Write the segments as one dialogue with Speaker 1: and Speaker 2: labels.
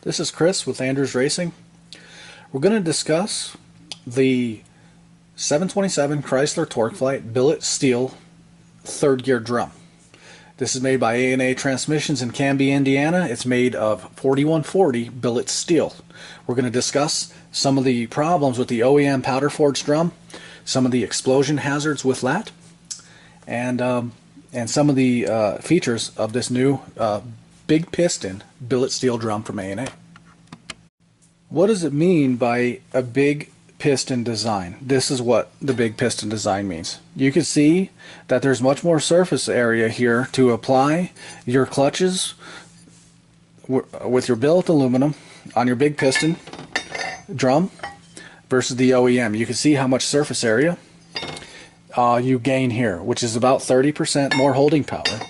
Speaker 1: This is Chris with Andrews Racing. We're going to discuss the 727 Chrysler Torqueflite billet steel third gear drum. This is made by A&A Transmissions in Canby, Indiana. It's made of 4140 billet steel. We're going to discuss some of the problems with the OEM powder forged drum, some of the explosion hazards with that, and some of the features of this new big piston billet steel drum from A&A. What does it mean by a big piston design? This is what the big piston design means. You can see that there's much more surface area here to apply your clutches with your billet aluminum on your big piston drum versus the OEM. You can see how much surface area you gain here, which is about 30% more holding power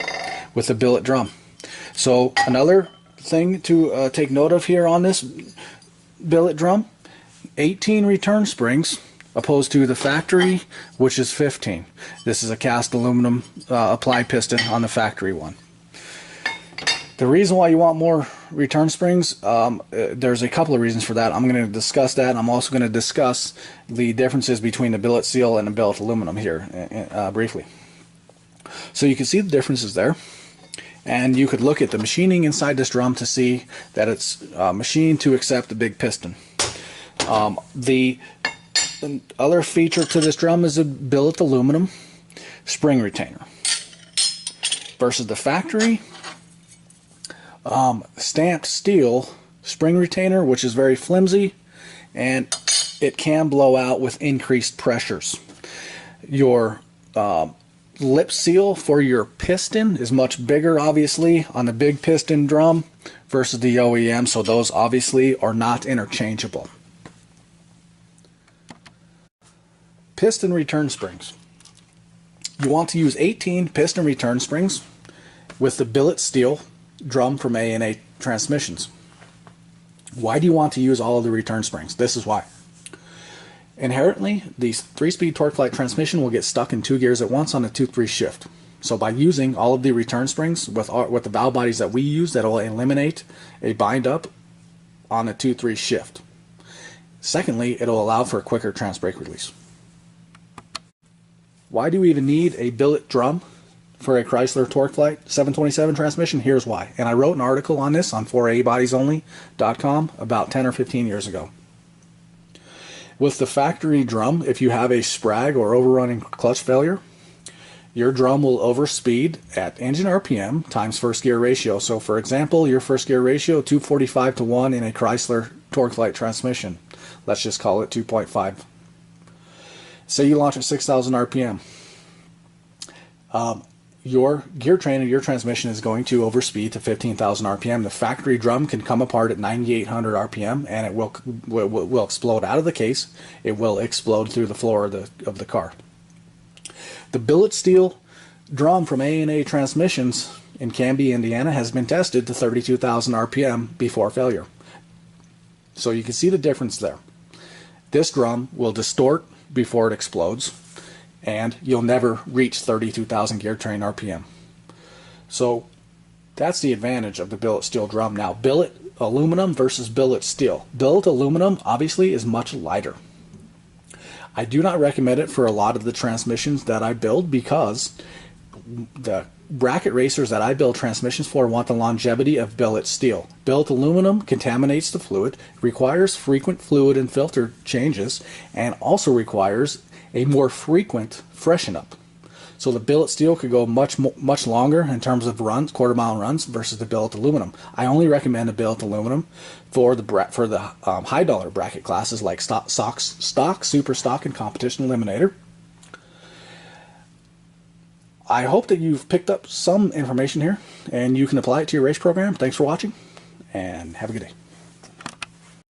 Speaker 1: with the billet drum. So another thing to take note of here on this billet drum, 18 return springs opposed to the factory, which is 15. This is a cast aluminum applied piston on the factory one. The reason why you want more return springs, there's a couple of reasons for that. I'm going to discuss that. I'm also going to discuss the differences between the billet steel and the billet aluminum here briefly. So you can see the differences there. And you could look at the machining inside this drum to see that it's machined to accept the big piston. The other feature to this drum is a billet aluminum spring retainer versus the factory stamped steel spring retainer, which is very flimsy and it can blow out with increased pressures. Your lip seal for your piston is much bigger, obviously, on the big piston drum versus the OEM, so those obviously are not interchangeable. Piston return springs. You want to use 18 piston return springs with the billet steel drum from A&A Transmissions. Why do you want to use all of the return springs? This is why. Inherently, the 3-speed Torqueflite transmission will get stuck in 2 gears at once on a 2-3 shift. So by using all of the return springs with the valve bodies that we use, that will eliminate a bind up on a 2-3 shift. Secondly, it'll allow for a quicker trans brake release. Why do we even need a billet drum for a Chrysler Torqueflite 727 transmission? Here's why. And I wrote an article on this on 4abodiesonly.com about 10 or 15 years ago. With the factory drum, if you have a sprag or overrunning clutch failure, your drum will overspeed at engine RPM times first gear ratio. So for example, your first gear ratio 245 to 1 in a Chrysler Torqueflite transmission. Let's just call it 2.5. Say you launch at 6,000 RPM. Your gear train of your transmission is going to overspeed to 15,000 RPM. The factory drum can come apart at 9,800 RPM and it will explode out of the case. It will explode through the floor of the car. The billet steel drum from A&A Transmissions in Canby, Indiana has been tested to 32,000 RPM before failure. So you can see the difference there. This drum will distort before it explodes, and you'll never reach 32,000 gear train RPM. So that's the advantage of the billet steel drum. Now, billet aluminum versus billet steel. Billet aluminum obviously is much lighter. I do not recommend it for a lot of the transmissions that I build because the bracket racers that I build transmissions for want the longevity of billet steel. Billet aluminum contaminates the fluid, requires frequent fluid and filter changes, and also requires a more frequent freshen up. So the billet steel could go much longer in terms of runs, quarter-mile runs, versus the billet aluminum. I only recommend a billet aluminum for the high-dollar bracket classes like stock, super stock, and competition eliminator. I hope that you've picked up some information here and you can apply it to your race program. Thanks for watching and have a good day.